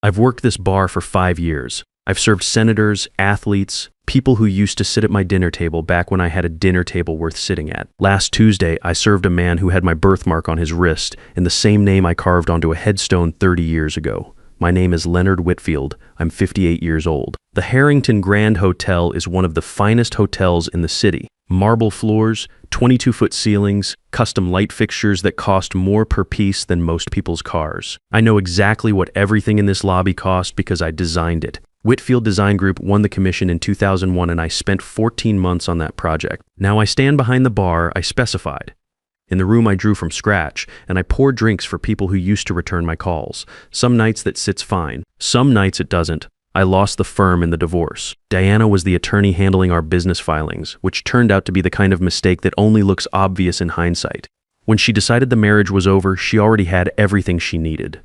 I've worked this bar for 5 years. I've served senators, athletes, people who used to sit at my dinner table back when I had a dinner table worth sitting at. Last Tuesday, I served a man who had my birthmark on his wrist and the same name I carved onto a headstone 30 years ago. My name is Leonard Whitfield. I'm 58 years old. The Harrington Grand Hotel is one of the finest hotels in the city. Marble floors, 22-foot ceilings, custom light fixtures that cost more per piece than most people's cars. I know exactly what everything in this lobby cost because I designed it. Whitfield Design Group won the commission in 2001 and I spent 14 months on that project. Now I stand behind the bar I specified. In the room I drew from scratch, and I pour drinks for people who used to return my calls. Some nights that sits fine, some nights it doesn't. I lost the firm in the divorce. Diana was the attorney handling our business filings, which turned out to be the kind of mistake that only looks obvious in hindsight. When she decided the marriage was over, she already had everything she needed.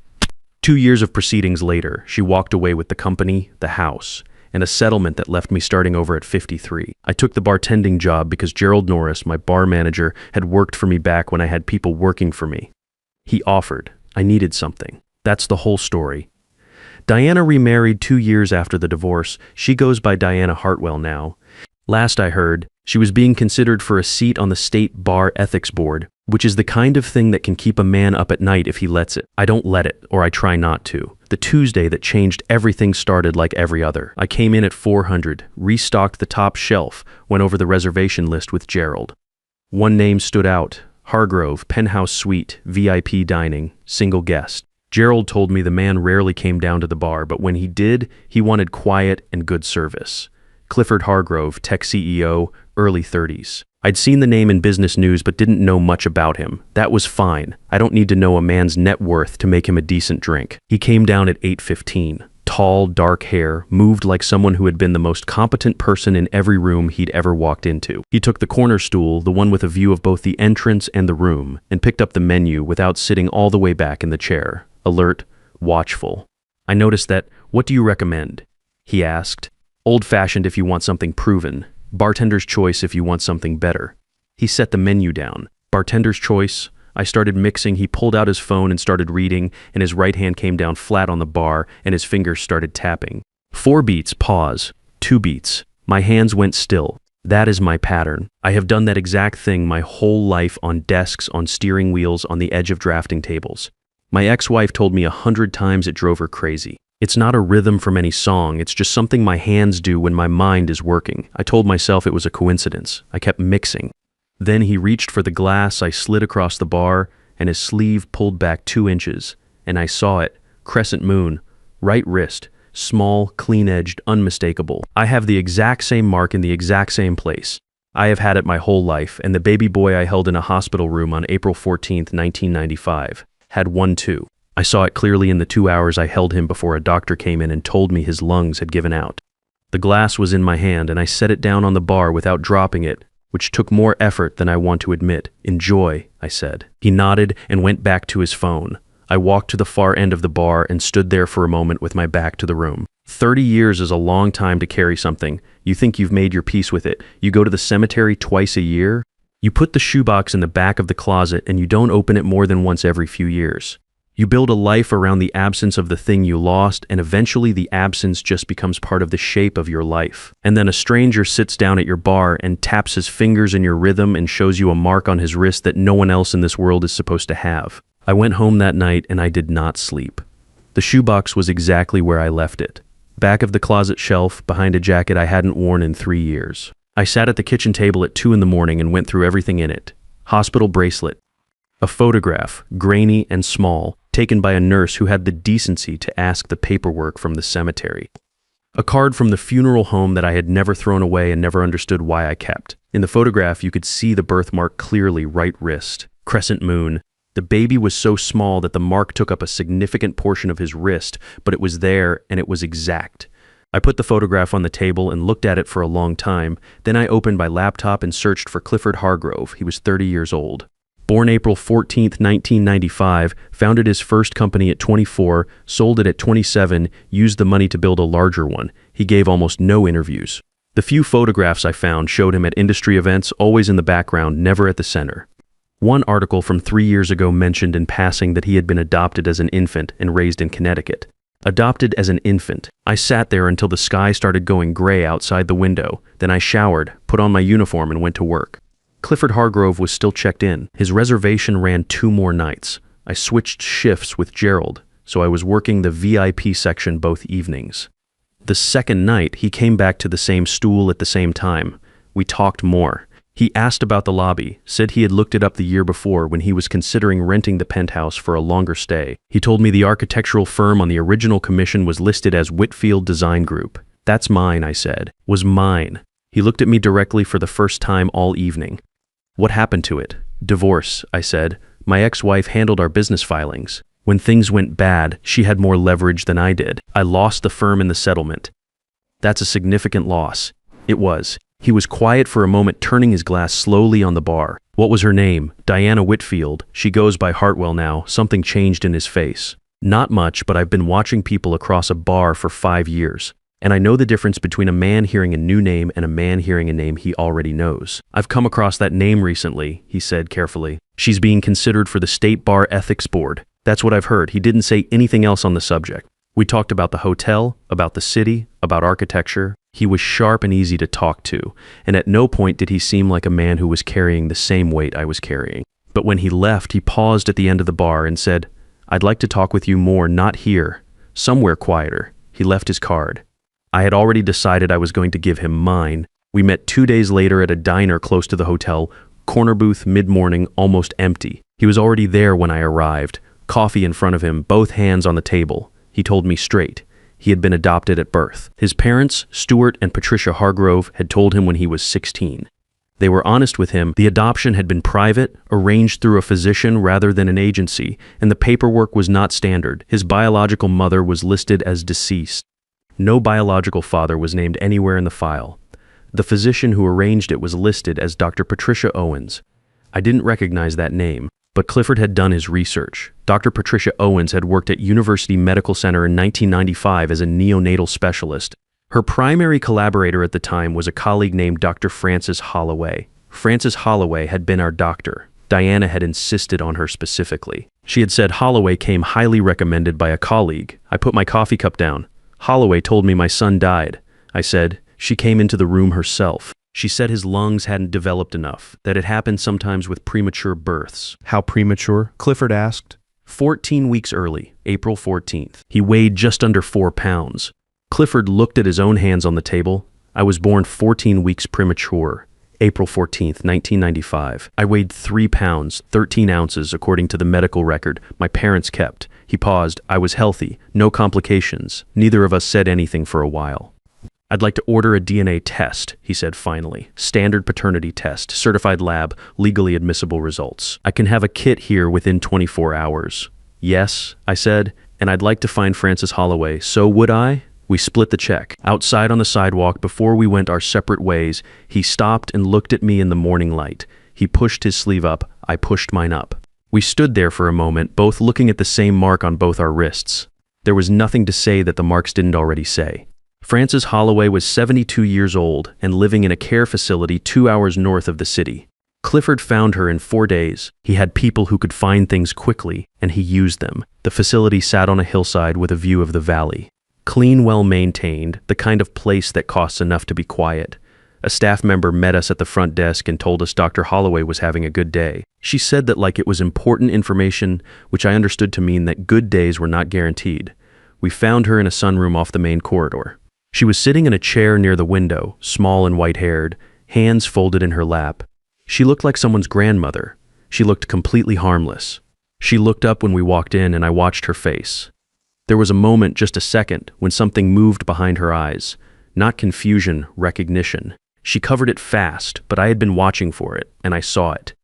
2 years of proceedings later, she walked away with the company, the house, and a settlement that left me starting over at 53. I took the bartending job because Gerald Norris, my bar manager, had worked for me back when I had people working for me. He offered. I needed something. That's the whole story. Diana remarried 2 years after the divorce. She goes by Diana Hartwell now. Last I heard, she was being considered for a seat on the state bar ethics board, which is the kind of thing that can keep a man up at night if he lets it. I don't let it, or I try not to. The Tuesday that changed everything started like every other. I came in at 400, restocked the top shelf, went over the reservation list with Gerald. One name stood out: Hargrove, penthouse suite, VIP dining, single guest. Gerald told me the man rarely came down to the bar, but when he did, he wanted quiet and good service. Clifford Hargrove, tech CEO, early 30s. I'd seen the name in business news but didn't know much about him. That was fine. I don't need to know a man's net worth to make him a decent drink. He came down at 8:15. Tall, dark hair, moved like someone who had been the most competent person in every room he'd ever walked into. He took the corner stool, the one with a view of both the entrance and the room, and picked up the menu without sitting all the way back in the chair. Alert, watchful. I noticed that. What do you recommend? He asked. Old-fashioned if you want something proven. Bartender's choice if you want something better. He set the menu down. Bartender's choice. I started mixing. He pulled out his phone and started reading, and his right hand came down flat on the bar, and his fingers started tapping. 4 beats, pause. 2 beats. My hands went still. That is my pattern. I have done that exact thing my whole life on desks, on steering wheels, on the edge of drafting tables. My ex-wife told me 100 times it drove her crazy. It's not a rhythm from any song, it's just something my hands do when my mind is working. I told myself it was a coincidence. I kept mixing. Then he reached for the glass I slid across the bar, and his sleeve pulled back 2 inches, and I saw it. Crescent moon. Right wrist. Small, clean-edged, unmistakable. I have the exact same mark in the exact same place. I have had it my whole life, and the baby boy I held in a hospital room on April 14th, 1995, had one too. I saw it clearly in the 2 hours I held him before a doctor came in and told me his lungs had given out. The glass was in my hand, and I set it down on the bar without dropping it, which took more effort than I want to admit. Enjoy, I said. He nodded and went back to his phone. I walked to the far end of the bar and stood there for a moment with my back to the room. 30 years is a long time to carry something. You think you've made your peace with it. You go to the cemetery twice a year. You put the shoebox in the back of the closet and you don't open it more than once every few years. You build a life around the absence of the thing you lost, and eventually the absence just becomes part of the shape of your life. And then a stranger sits down at your bar and taps his fingers in your rhythm and shows you a mark on his wrist that no one else in this world is supposed to have. I went home that night and I did not sleep. The shoebox was exactly where I left it. Back of the closet shelf, behind a jacket I hadn't worn in 3 years. I sat at the kitchen table at 2 in the morning and went through everything in it. Hospital bracelet. A photograph, grainy and small, taken by a nurse who had the decency to ask the paperwork from the cemetery. A card from the funeral home that I had never thrown away and never understood why I kept. In the photograph, you could see the birthmark clearly, right wrist. Crescent moon. The baby was so small that the mark took up a significant portion of his wrist, but it was there and it was exact. I put the photograph on the table and looked at it for a long time. Then I opened my laptop and searched for Clifford Hargrove. He was 30 years old. Born April 14th, 1995, founded his first company at 24, sold it at 27, used the money to build a larger one. He gave almost no interviews. The few photographs I found showed him at industry events, always in the background, never at the center. One article from 3 years ago mentioned in passing that he had been adopted as an infant and raised in Connecticut. Adopted as an infant. I sat there until the sky started going gray outside the window. Then I showered, put on my uniform, and went to work. Clifford Hargrove was still checked in. His reservation ran 2 more nights. I switched shifts with Gerald, so I was working the VIP section both evenings. The second night, he came back to the same stool at the same time. We talked more. He asked about the lobby, said he had looked it up the year before when he was considering renting the penthouse for a longer stay. He told me the architectural firm on the original commission was listed as Whitfield Design Group. That's mine, I said. Was mine. He looked at me directly for the first time all evening. What happened to it? Divorce, I said. My ex-wife handled our business filings. When things went bad, she had more leverage than I did. I lost the firm in the settlement. That's a significant loss. It was. He was quiet for a moment, turning his glass slowly on the bar. What was her name? Diana Whitfield. She goes by Hartwell now. Something changed in his face. Not much, but I've been watching people across a bar for 5 years. And I know the difference between a man hearing a new name and a man hearing a name he already knows. I've come across that name recently, he said carefully. She's being considered for the State Bar Ethics Board. That's what I've heard. He didn't say anything else on the subject. We talked about the hotel, about the city, about architecture. He was sharp and easy to talk to, and at no point did he seem like a man who was carrying the same weight I was carrying. But when he left, he paused at the end of the bar and said, "I'd like to talk with you more, not here, somewhere quieter." He left his card. I had already decided I was going to give him mine. We met 2 days later at a diner close to the hotel, corner booth, mid-morning, almost empty. He was already there when I arrived, coffee in front of him, both hands on the table. He told me straight. He had been adopted at birth. His parents, Stuart and Patricia Hargrove, had told him when he was 16. They were honest with him. The adoption had been private, arranged through a physician rather than an agency, and the paperwork was not standard. His biological mother was listed as deceased. No biological father was named anywhere in the file. The physician who arranged it was listed as Dr. Patricia Owens. I didn't recognize that name, but Clifford had done his research. Dr. Patricia Owens had worked at University Medical Center in 1995 as a neonatal specialist. Her primary collaborator at the time was a colleague named Dr. Frances Holloway. Frances Holloway had been our doctor. Diana had insisted on her specifically. She had said Holloway came highly recommended by a colleague. I put my coffee cup down. Holloway told me my son died. I said, she came into the room herself. She said his lungs hadn't developed enough, that it happened sometimes with premature births. How premature? Clifford asked. 14 weeks early, April 14th. He weighed just under 4 pounds. Clifford looked at his own hands on the table. I was born 14 weeks premature, April 14th, 1995. I weighed 3 pounds, 13 ounces, according to the medical record my parents kept. He paused. I was healthy, no complications. Neither of us said anything for a while. I'd like to order a DNA test, he said finally. Standard paternity test, certified lab, legally admissible results. I can have a kit here within 24 hours. Yes, I said, and I'd like to find Frances Holloway. So would I? We split the check. Outside on the sidewalk, before we went our separate ways, he stopped and looked at me in the morning light. He pushed his sleeve up. I pushed mine up. We stood there for a moment, both looking at the same mark on both our wrists. There was nothing to say that the marks didn't already say. Frances Holloway was 72 years old and living in a care facility 2 hours north of the city. Clifford found her in 4 days. He had people who could find things quickly, and he used them. The facility sat on a hillside with a view of the valley. Clean, well-maintained, the kind of place that costs enough to be quiet. A staff member met us at the front desk and told us Dr. Holloway was having a good day. She said that like it was important information, which I understood to mean that good days were not guaranteed. We found her in a sunroom off the main corridor. She was sitting in a chair near the window, small and white-haired, hands folded in her lap. She looked like someone's grandmother. She looked completely harmless. She looked up when we walked in and I watched her face. There was a moment, just a second, when something moved behind her eyes. Not confusion, recognition. She covered it fast, but I had been watching for it, and I saw it.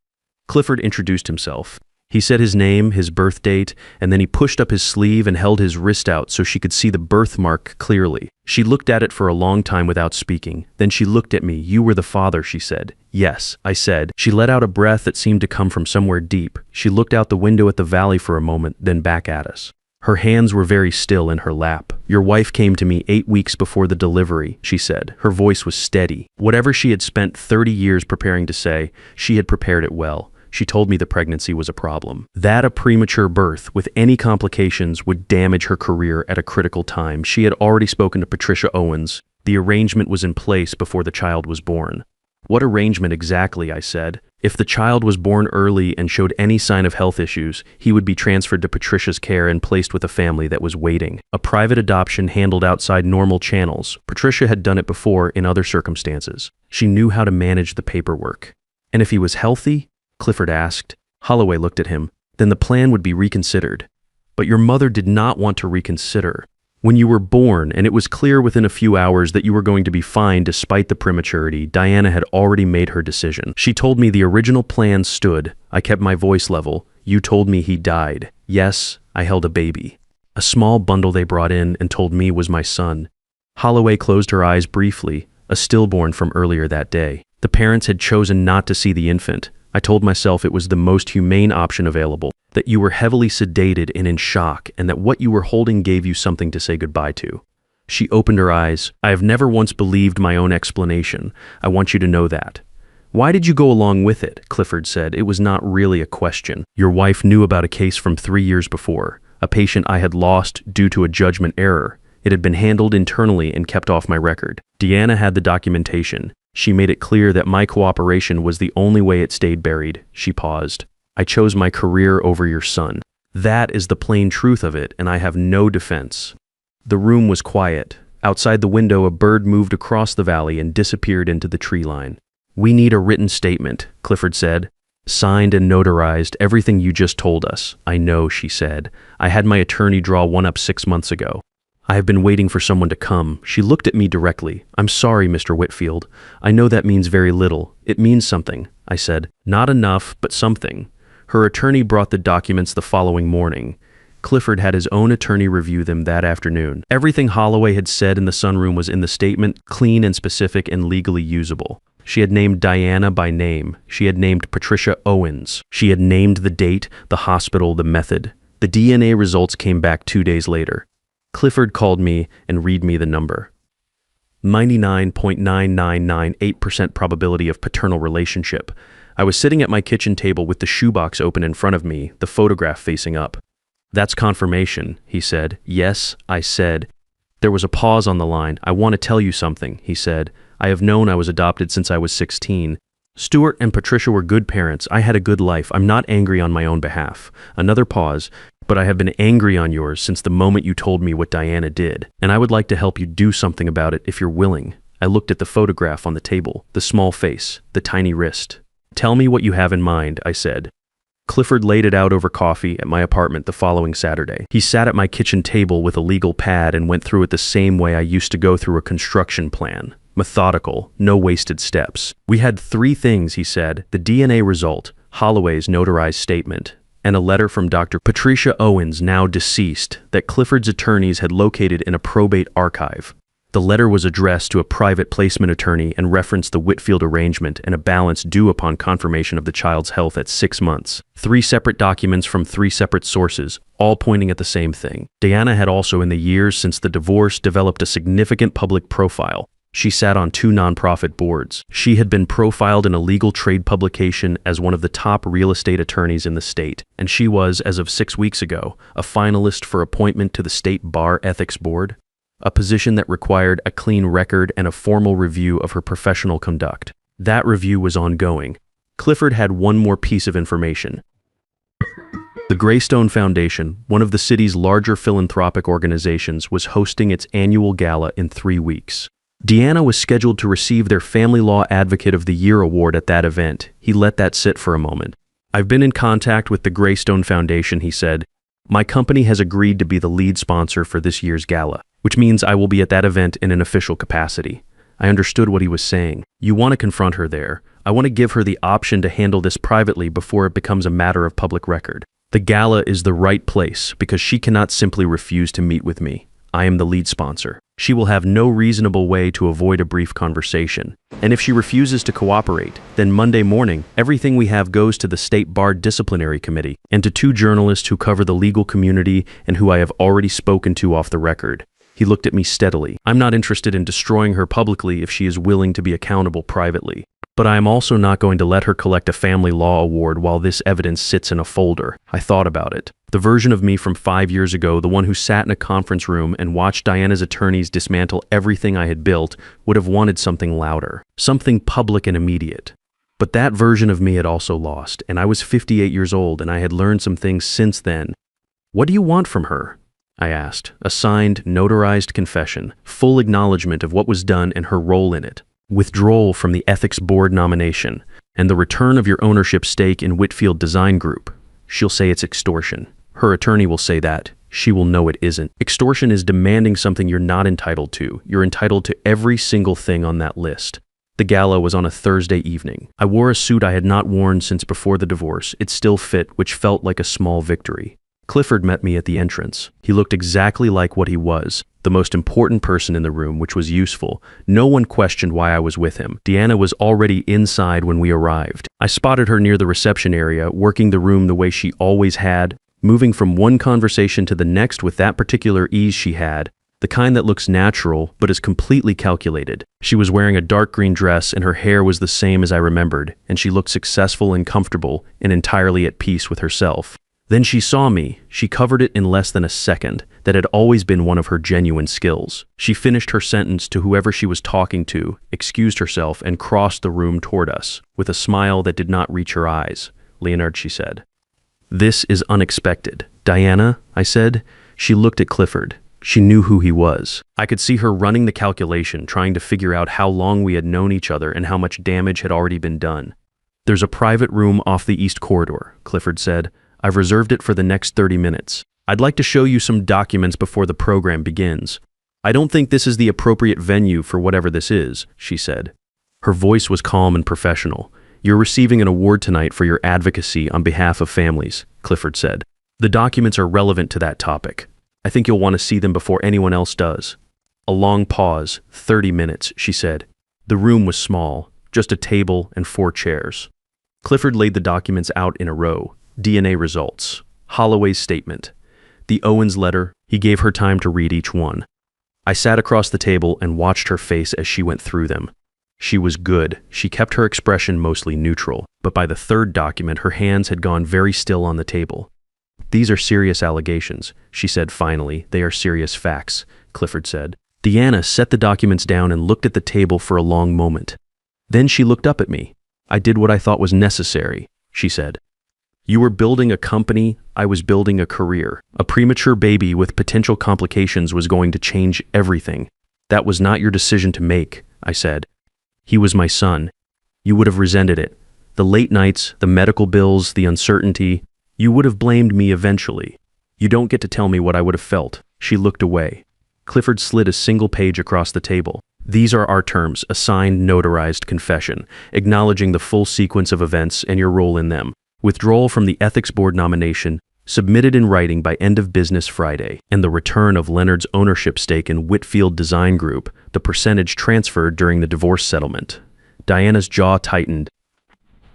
Clifford introduced himself. He said his name, his birth date, and then he pushed up his sleeve and held his wrist out so she could see the birthmark clearly. She looked at it for a long time without speaking. Then she looked at me. "You were the father," she said. "Yes," I said. She let out a breath that seemed to come from somewhere deep. She looked out the window at the valley for a moment, then back at us. Her hands were very still in her lap. "Your wife came to me 8 weeks before the delivery," she said. Her voice was steady. Whatever she had spent 30 years preparing to say, she had prepared it well. She told me the pregnancy was a problem. That a premature birth with any complications would damage her career at a critical time. She had already spoken to Patricia Owens. The arrangement was in place before the child was born. What arrangement exactly? I said. If the child was born early and showed any sign of health issues, he would be transferred to Patricia's care and placed with a family that was waiting. A private adoption handled outside normal channels. Patricia had done it before in other circumstances. She knew how to manage the paperwork. And if he was healthy? Clifford asked. Holloway looked at him. Then the plan would be reconsidered. But your mother did not want to reconsider. When you were born, and it was clear within a few hours that you were going to be fine despite the prematurity, Diana had already made her decision. She told me the original plan stood. I kept my voice level. You told me he died. Yes, I held a baby. A small bundle they brought in and told me was my son. Holloway closed her eyes briefly, a stillborn from earlier that day. The parents had chosen not to see the infant. I told myself it was the most humane option available, that you were heavily sedated and in shock, and that what you were holding gave you something to say goodbye to. She opened her eyes. I have never once believed my own explanation. I want you to know that. Why did you go along with it? Clifford said. It was not really a question. Your wife knew about a case from 3 years before, a patient I had lost due to a judgment error. It had been handled internally and kept off my record. Deanna had the documentation. She made it clear that my cooperation was the only way it stayed buried. She paused. I chose my career over your son. That is the plain truth of it, and I have no defense. The room was quiet. Outside the window, a bird moved across the valley and disappeared into the tree line. We need a written statement, Clifford said. Signed and notarized, everything you just told us. I know, she said. I had my attorney draw one up 6 months ago. I have been waiting for someone to come. She looked at me directly. I'm sorry, Mr. Whitfield. I know that means very little. It means something, I said. Not enough, but something. Her attorney brought the documents the following morning. Clifford had his own attorney review them that afternoon. Everything Holloway had said in the sunroom was in the statement, clean and specific and legally usable. She had named Diana by name. She had named Patricia Owens. She had named the date, the hospital, the method. The DNA results came back 2 days later. Clifford called me and read me the number. 99.9998% probability of paternal relationship. I was sitting at my kitchen table with the shoebox open in front of me, the photograph facing up. That's confirmation, he said. Yes, I said. There was a pause on the line. I want to tell you something, he said. I have known I was adopted since I was 16. Stuart and Patricia were good parents. I had a good life. I'm not angry on my own behalf. Another pause. But I have been angry on yours since the moment you told me what Diana did, and I would like to help you do something about it if you're willing. I looked at the photograph on the table, the small face, the tiny wrist. Tell me what you have in mind, I said. Clifford laid it out over coffee at my apartment the following Saturday. He sat at my kitchen table with a legal pad and went through it the same way I used to go through a construction plan. Methodical, no wasted steps. We had 3 things, he said: the DNA result, Holloway's notarized statement, and a letter from Dr. Patricia Owens, now deceased, that Clifford's attorneys had located in a probate archive. The letter was addressed to a private placement attorney and referenced the Whitfield arrangement and a balance due upon confirmation of the child's health at 6 months. 3 separate documents from 3 separate sources, all pointing at the same thing. Diana had also, in the years since the divorce, developed a significant public profile. She sat on 2 nonprofit boards. She had been profiled in a legal trade publication as one of the top real estate attorneys in the state, and she was, as of 6 weeks ago, a finalist for appointment to the State Bar Ethics Board, a position that required a clean record and a formal review of her professional conduct. That review was ongoing. Clifford had one more piece of information. The Greystone Foundation, one of the city's larger philanthropic organizations, was hosting its annual gala in 3 weeks. Deanna was scheduled to receive their Family Law Advocate of the Year award at that event. He let that sit for a moment. I've been in contact with the Greystone Foundation, he said. My company has agreed to be the lead sponsor for this year's gala, which means I will be at that event in an official capacity. I understood what he was saying. You want to confront her there. I want to give her the option to handle this privately before it becomes a matter of public record. The gala is the right place because she cannot simply refuse to meet with me. I am the lead sponsor. She will have no reasonable way to avoid a brief conversation. And if she refuses to cooperate, then Monday morning, everything we have goes to the State Bar Disciplinary Committee and to 2 journalists who cover the legal community and who I have already spoken to off the record. He looked at me steadily. I'm not interested in destroying her publicly if she is willing to be accountable privately. But I am also not going to let her collect a family law award while this evidence sits in a folder. I thought about it. The version of me from 5 years ago, the one who sat in a conference room and watched Diana's attorneys dismantle everything I had built, would have wanted something louder, something public and immediate. But that version of me had also lost, and I was 58 years old, and I had learned some things since then. "What do you want from her?" I asked. A signed, notarized confession, full acknowledgement of what was done and her role in it. Withdrawal from the ethics board nomination, and the return of your ownership stake in Whitfield Design Group. She'll say it's extortion. Her attorney will say that. She will know it isn't. Extortion is demanding something you're not entitled to. You're entitled to every single thing on that list. The gala was on a Thursday evening. I wore a suit I had not worn since before the divorce. It still fit, which felt like a small victory. Clifford met me at the entrance. He looked exactly like what he was, the most important person in the room, which was useful. No one questioned why I was with him. Deanna was already inside when we arrived. I spotted her near the reception area, working the room the way she always had, moving from one conversation to the next with that particular ease she had, the kind that looks natural but is completely calculated. She was wearing a dark green dress and her hair was the same as I remembered, and she looked successful and comfortable and entirely at peace with herself. Then she saw me. She covered it in less than a second. That had always been one of her genuine skills. She finished her sentence to whoever she was talking to, excused herself, and crossed the room toward us, with a smile that did not reach her eyes. "Leonard," she said. "This is unexpected." "Diana," I said. She looked at Clifford. She knew who he was. I could see her running the calculation, trying to figure out how long we had known each other and how much damage had already been done. "There's a private room off the east corridor," Clifford said. "I've reserved it for the next 30 minutes. I'd like to show you some documents before the program begins." "I don't think this is the appropriate venue for whatever this is," she said. Her voice was calm and professional. "You're receiving an award tonight for your advocacy on behalf of families," Clifford said. "The documents are relevant to that topic. I think you'll want to see them before anyone else does." A long pause. 30 minutes, she said. The room was small, just a table and 4 chairs. Clifford laid the documents out in a row. DNA results. Holloway's statement. The Owens letter. He gave her time to read each one. I sat across the table and watched her face as she went through them. She was good. She kept her expression mostly neutral, but by the 3rd document, her hands had gone very still on the table. "These are serious allegations," she said finally. "They are serious facts," Clifford said. Deanna set the documents down and looked at the table for a long moment. Then she looked up at me. "I did what I thought was necessary," she said. "You were building a company, I was building a career. A premature baby with potential complications was going to change everything. That was not your decision to make," I said. "He was my son. You would have resented it. The late nights, the medical bills, the uncertainty. You would have blamed me eventually. You don't get to tell me what I would have felt." She looked away. Clifford slid a single page across the table. "These are our terms, a signed, notarized confession, acknowledging the full sequence of events and your role in them. Withdrawal from the Ethics Board nomination, submitted in writing by end of business Friday, and the return of Leonard's ownership stake in Whitfield Design Group, the percentage transferred during the divorce settlement." Diana's jaw tightened.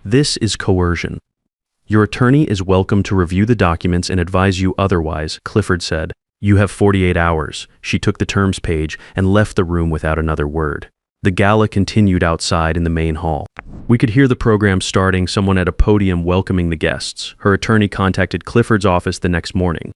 "This is coercion. Your attorney is welcome to review the documents and advise you otherwise," Clifford said. "You have 48 hours. She took the terms page and left the room without another word. The gala continued outside in the main hall. We could hear the program starting, someone at a podium welcoming the guests. Her attorney contacted Clifford's office the next morning.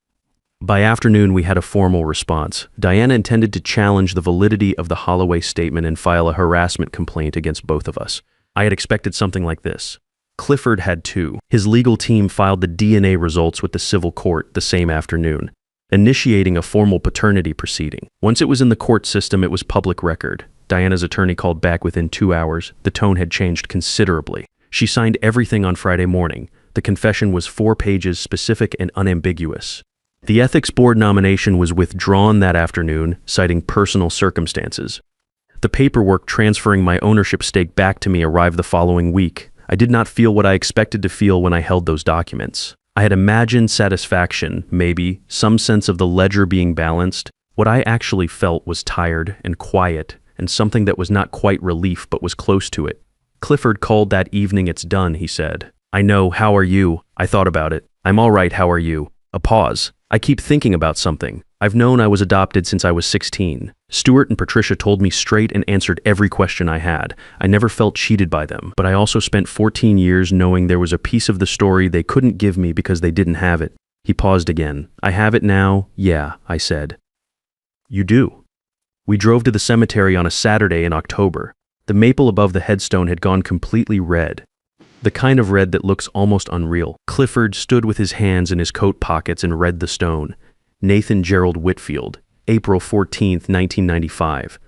By afternoon, we had a formal response. Diana intended to challenge the validity of the Holloway statement and file a harassment complaint against both of us. I had expected something like this. Clifford had too. His legal team filed the DNA results with the civil court the same afternoon, initiating a formal paternity proceeding. Once it was in the court system, it was public record. Diana's attorney called back within 2 hours. The tone had changed considerably. She signed everything on Friday morning. The confession was 4 pages, specific and unambiguous. The Ethics Board nomination was withdrawn that afternoon, citing personal circumstances. The paperwork transferring my ownership stake back to me arrived the following week. I did not feel what I expected to feel when I held those documents. I had imagined satisfaction, maybe, some sense of the ledger being balanced. What I actually felt was tired and quiet, and something that was not quite relief but was close to it. Clifford called that evening. "It's done," he said. "I know, how are you?" I thought about it. "I'm all right, how are you?" A pause. "I keep thinking about something." I've known I was adopted since I was 16. Stuart and Patricia told me straight and answered every question I had. I never felt cheated by them, but I also spent 14 years knowing there was a piece of the story they couldn't give me because they didn't have it. He paused again. I have it now, yeah, I said. You do. We drove to the cemetery on a Saturday in October. The maple above the headstone had gone completely red. The kind of red that looks almost unreal. Clifford stood with his hands in his coat pockets and read the stone. Nathan Gerald Whitfield, April 14th, 1995.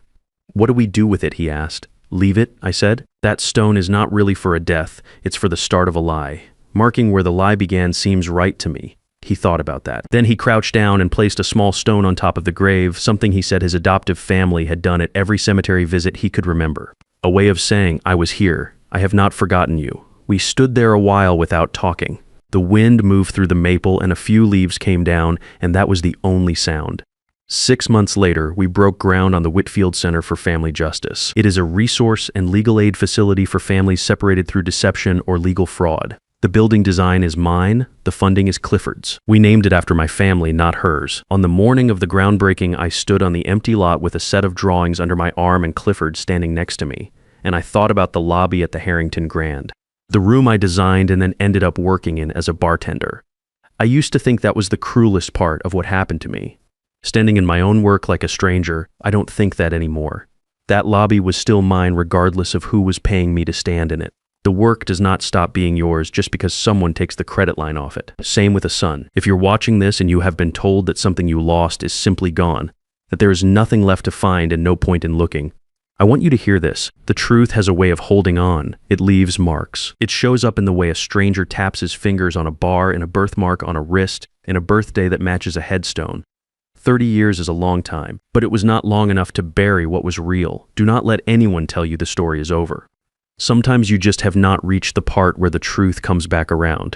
What do we do with it, he asked. Leave it, I said. That stone is not really for a death, it's for the start of a lie. Marking where the lie began seems right to me. He thought about that. Then he crouched down and placed a small stone on top of the grave, something he said his adoptive family had done at every cemetery visit he could remember. A way of saying, I was here. I have not forgotten you. We stood there a while without talking. The wind moved through the maple and a few leaves came down, and that was the only sound. 6 months later, we broke ground on the Whitfield Center for Family Justice. It is a resource and legal aid facility for families separated through deception or legal fraud. The building design is mine, the funding is Clifford's. We named it after my family, not hers. On the morning of the groundbreaking, I stood on the empty lot with a set of drawings under my arm and Clifford standing next to me, and I thought about the lobby at the Harrington Grand. The room I designed and then ended up working in as a bartender. I used to think that was the cruelest part of what happened to me. Standing in my own work like a stranger, I don't think that anymore. That lobby was still mine regardless of who was paying me to stand in it. The work does not stop being yours just because someone takes the credit line off it. Same with a son. If you're watching this and you have been told that something you lost is simply gone, that there is nothing left to find and no point in looking, I want you to hear this. The truth has a way of holding on. It leaves marks. It shows up in the way a stranger taps his fingers on a bar, in a birthmark on a wrist, in a birthday that matches a headstone. 30 years is a long time, but it was not long enough to bury what was real. Do not let anyone tell you the story is over. Sometimes you just have not reached the part where the truth comes back around.